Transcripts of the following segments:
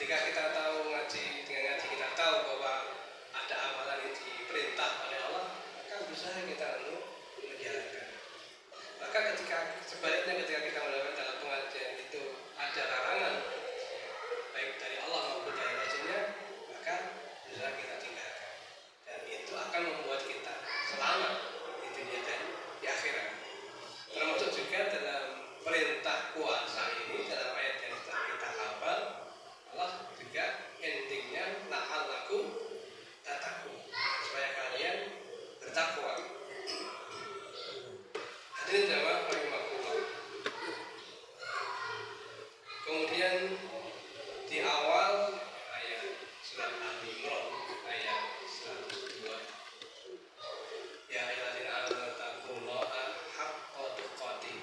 ketika kita tahu ngaji, dengan ngaji kita tahu bahwa ada amalan yang diperintah oleh Allah, maka berusaha kita untuk menjalankan. Maka sebaliknya ketika kita melakukan dalam pengajian itu ada larangan baik dari Allah maupun dari Rasulnya, maka berusaha kita tinggalkan. Dan itu akan membuat kita selamat di dunia dan di akhirat. Termasuk juga dalam perintah puasa ini, dalam ayat yang telah kita hafal, Allah juga endingnya la'allakum tattaqun, supaya kalian bertakwa. Hadirin jamaah rahimakumullah. Kemudian di awal ayat surat Al-Imran ayat 102, ya ayyuhalladzina amanu taqullaha haqqa tuqatih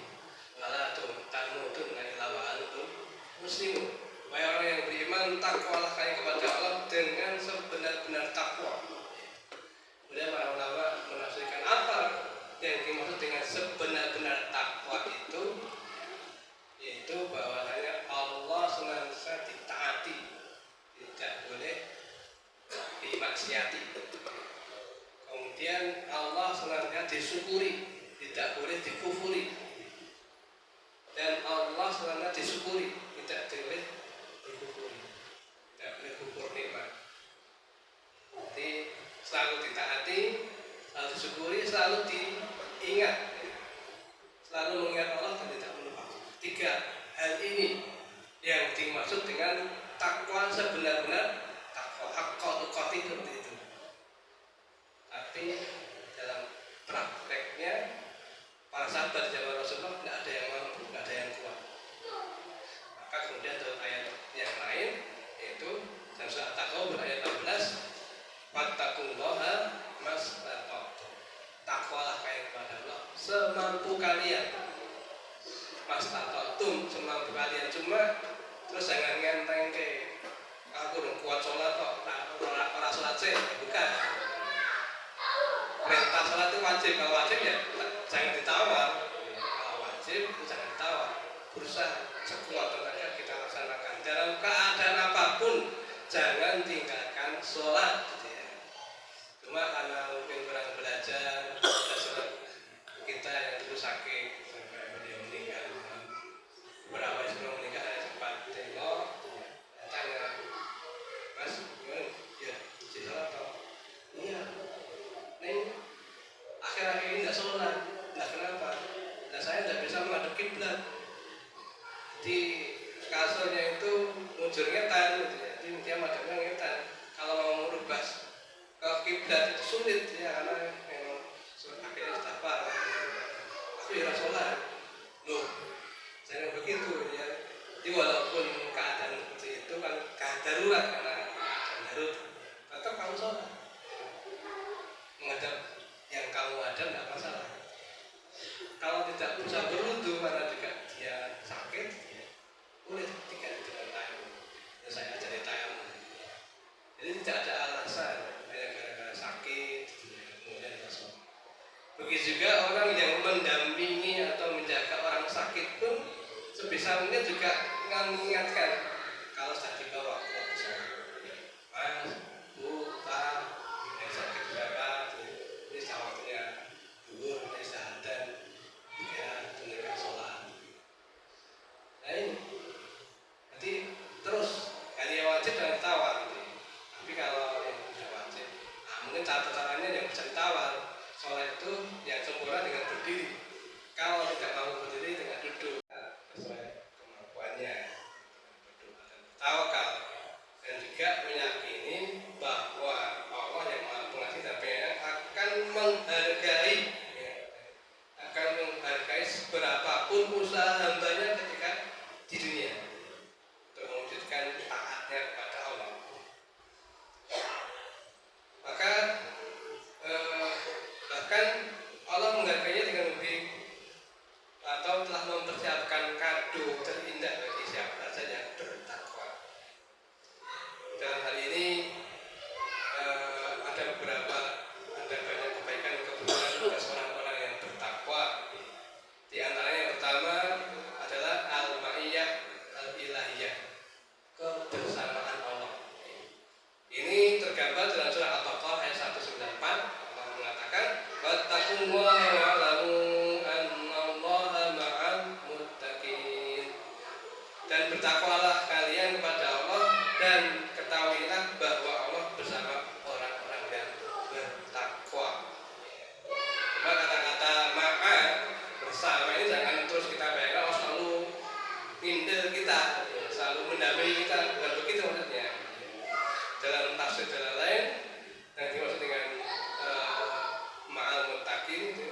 wa la tamutunna illa wa antum muslimun. Wahai orang yang beriman, takwalah kalian kepada Allah dengan sebenar-benar takwa. Kemudian para ulama menafsirkan apa yang dimaksud dengan sebenar-benar takwa itu, yaitu bahwasanya Allah senantiasa ditaati, tidak boleh dimaksiati. Kemudian Allah senantiasa disyukuri, tidak boleh dikufuri. Dan Allah senantiasa disyukuri, tidak boleh dikufuri, tidak boleh kufur nikmat. Jadi selalu ditaati, selalu disyukuri, selalu diingat, selalu mengingat Allah dan tidak melupakan. 3 hal ini yang dimaksud dengan takwa sebenar-benar takwa, haqqa tuqatih, seperti itu. Tapi dalam prakteknya para sahabat zaman Rasulullah tidak ada yang mampu, tidak ada yang kuat. Maka kemudian dalam ayat yang lain, yaitu dalam surat At-Taghabun ayat 16, fattaqullaha mastata'tum, takwalah kalian kepada Allah semampu kalian. Mastata'tum, semampu kalian. Cuma terus jangan ngenteng ke aku udah kuat sholat kok, para sholat sih, bukan. Perintah sholat itu wajib, kalau wajib ya jangan ditawar. Kalau wajib itu jangan ditawar. Berusaha sekuat tenaga kita laksanakan dalam keadaan apapun. Jangan tinggalkan sholat. Cuma karena mungkin kurang belajar, kita yang dulu sakit sampai beliau meninggal, beberapa sebelum meninggal ada sempat tengok, tanya, Mas, gimana? Ya, isi sholat toh? Iya. Neng, akhir-akhir ini nggak sholat. Nah kenapa? Nah saya nggak bisa menghadap kiblat. Di kasurnya itu mujur ngetan, gitu ya. Jadi dia madhabnya ngetan. Kalau mau merubah ke kiblat itu sulit ya, karena memang akhirnya sudah parah. Aku ya sholat. Loh, jangan begitu ya. Jadi walaupun keadaan seperti itu kan keadaan darurat, karena darurat, tetap kamu sholat. Menghadap yang kamu ada tidak masalah. Kalau tidak bisa berwudu karena juga dia sakit, ya boleh tidak dengan tayamum. Ya saya ajari tayamum. Jadi tidak ada alasan hanya gara-gara sakit kemudian tidak sholat. Begitu juga orang yang mendampingi atau menjaga orang sakit pun sebisa mungkin juga mengingatkan kalau sudah dibawa ke sholat. Mas, Bu, Pak, yang sakit berapa? Ini waktunya duhur, ini syahadan, ya tunaikan sholat. Nah ini, nanti terus kan yang wajib jangan ditawar. Tapi kalau yang tidak wajib, mungkin caranya yang bisa ditawar. Sholat itu yang sempurna dengan berdiri. Kalau tidak mau berdiri dengan duduk, sesuai kemampuannya. Tawakal dan juga meyakini bahwa Allah yang Maha Pengasih dan Penyayang akan menghargai seberapapun usaha hambanya ketika di dunia untuk mewujudkan taatnya kepada Allah mendalami kita, bukan begitu maksudnya. Dalam tafsir jalan lain yang dimaksud dengan ma'al muttaqin itu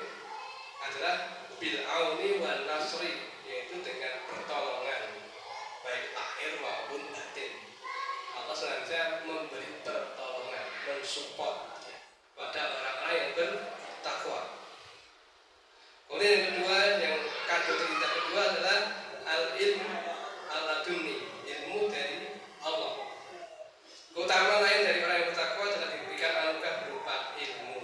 adalah bil auni wan nasri, yaitu dengan pertolongan baik lahir maupun batin. Allah sengaja memberi pertolongan, mensupport pada orang-orang yang bertakwa. Kemudian yang kedua, yang kado cerita kedua adalah al-ilm al-laduni, ilmu dari Allah. Keutamaan lain dari orang yang bertakwa adalah diberikan anugerah berupa ilmu.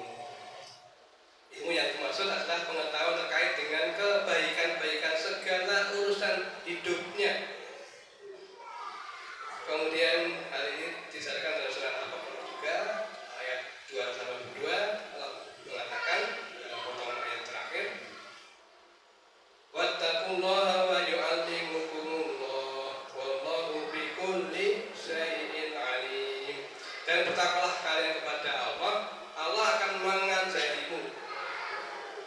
Ilmu yang dimaksud adalah pengetahuan terkait dengan kebaikan-baikan segala urusan hidupnya. Kemudian hal ini disadarkan dalam surat Al-Baqarah juga ayat 282 Allah mengatakan dalam potongan ayat terakhir, wattaqullaha wa yu'allimukumullah wallahu bikulli syai'in alim. Dan bertakwalah kalian kepada Allah, Allah akan mengajarimu,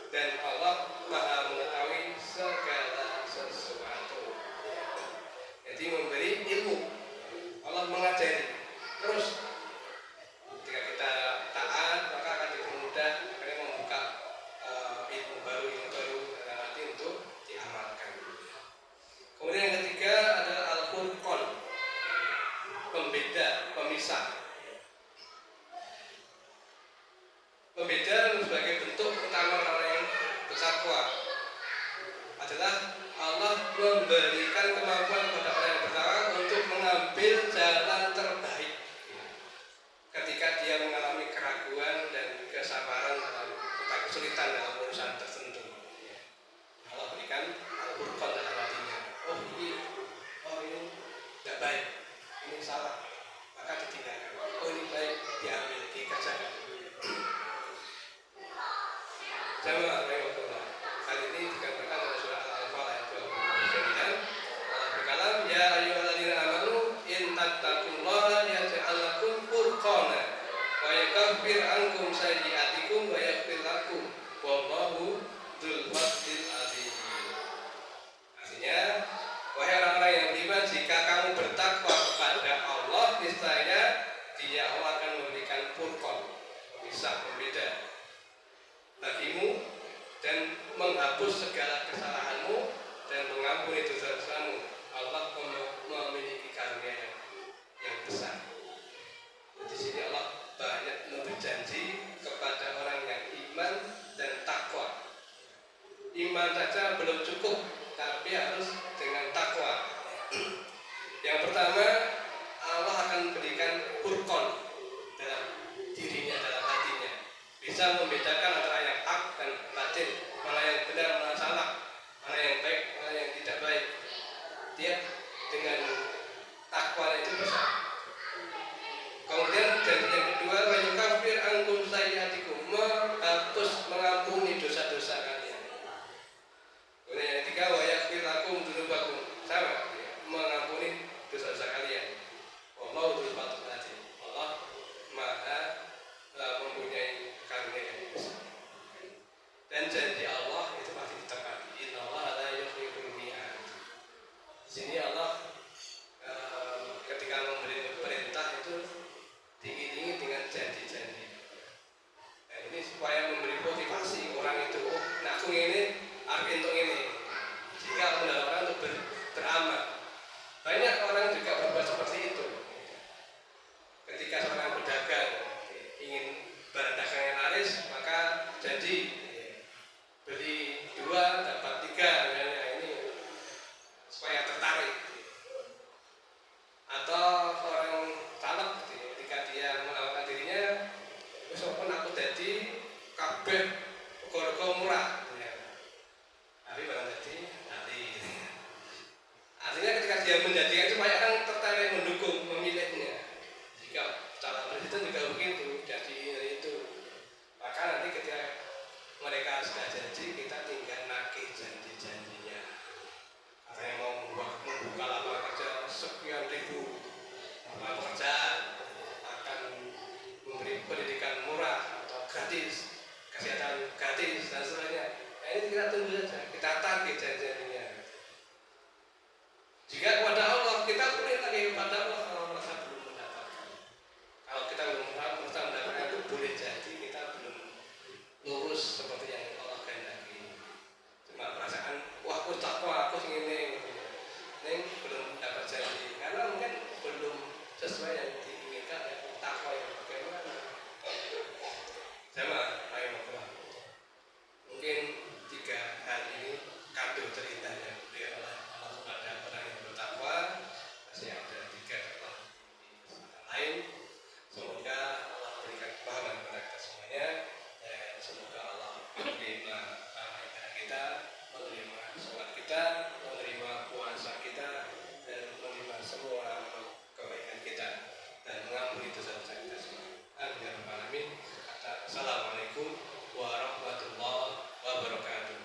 dan Allah Maha mengetahui segala sesuatu. Jadi memberi ilmu, Allah mengajari. Terus ketika kita taat, maka akan dipermudah karena membuka ilmu baru dalam arti untuk diamalkan. Kemudian yang ketiga adalah al-furqan, pembeda, pemisah. Pembeda sebagai bentuk utama orang yang bertakwa adalah Allah memberikan kemampuan kepada orang yang bertakwa untuk mengambil jalan terbaik ketika dia mengalami keraguan dan kesabaran dalam kesulitan dalam urusan tertentu. Allah berikan al-furqan dalam hatinya. Oh ini tidak baik, ini salah, maka ditinggalkan. Oh ini baik, diambil, dikerjakan. Jamaah rahimahullah. Hal ini dikatakan dalam surah Al-Anfal ayat 29. Allah berkalam, ya ayyuhalladzina amanu in tattaqullaha yaj'al lakum furqana wa yukaffir ankum sayyi'atikum wa yaghfir lakum wallahu dzul fadlil azim. Artinya, wahai orang-orang yang beriman, jika kamu bertakwa kepada Allah, niscaya Dia Allah akan memberikan furqan, bisa membeda bagimu dan menghapus segala kesalahanmu dan mengampuni dosa-dosamu. Allah memiliki karunia yang besar. Di sini Allah banyak memberi janji kepada orang yang iman dan takwa. Iman saja belum cukup, tapi harus dengan takwa. Yang pertama, Allah akan berikan furqan dalam dirinya, dalam hatinya, bisa membedakan antara yang hak dan batil, mana yang benar, mana salah, mana yang baik, mana yang tidak baik. Dia dengan takwa itu bisa. Kemudian janji yang kedua, wa yukaffir ankum sayyi'atikum, menghapus, mengampuni dosa-dosa kalian. Kemudian yang ketiga, wa yaghfir lakum dzunubakum, sama, mengampuni dosa-dosa kalian. Wallahu dzul fadlil azim. Allah Maha mempunyai karunia yang besar. Dan janji Allah itu pasti ditepati. Innallaha la yukhliful mi'ad. Di sini Allah ketika memberi perintah itu diiringi dengan janji-janji. Nah, ini supaya memberi motivasi orang itu. Oh, nah aku ini arep entuk ini. Jika orang untuk beramal. Banyak orang juga berbuat seperti itu. Ketika seorang pedagang ingin barang dagangnya laris, maka janji beli 2 dapat 3, misalnya ini supaya tertarik. Atau orang caleg ketika dia menawarkan dirinya, besok pun aku jadi kabeh rego murah. Tapi barang jadi nanti. Artinya ketika dia menjadikan supaya orang tertarik mendukung, memilihnya. Jika calon presiden juga begitu, jadi itu. Maka nanti ketika mereka sudah janji, kita tinggal nagih janji-janjinya. Katanya mau membuka lapangan kerja sekian ribu lapangan pekerjaan, akan memberi pendidikan murah atau gratis, kesehatan gratis dan sebagainya. Nah, ini kita tunggu saja, kita tagih janji-janjinya. Jika kepada Allah kita boleh lagi menerima ibadah kita, menerima sholat kita, menerima puasa kita, dan menerima semua kebaikan kita, dan mengampuni dosa-dosa kita semua. Amin ya rabbal alamin. Assalamualaikum warahmatullahi wabarakatuh.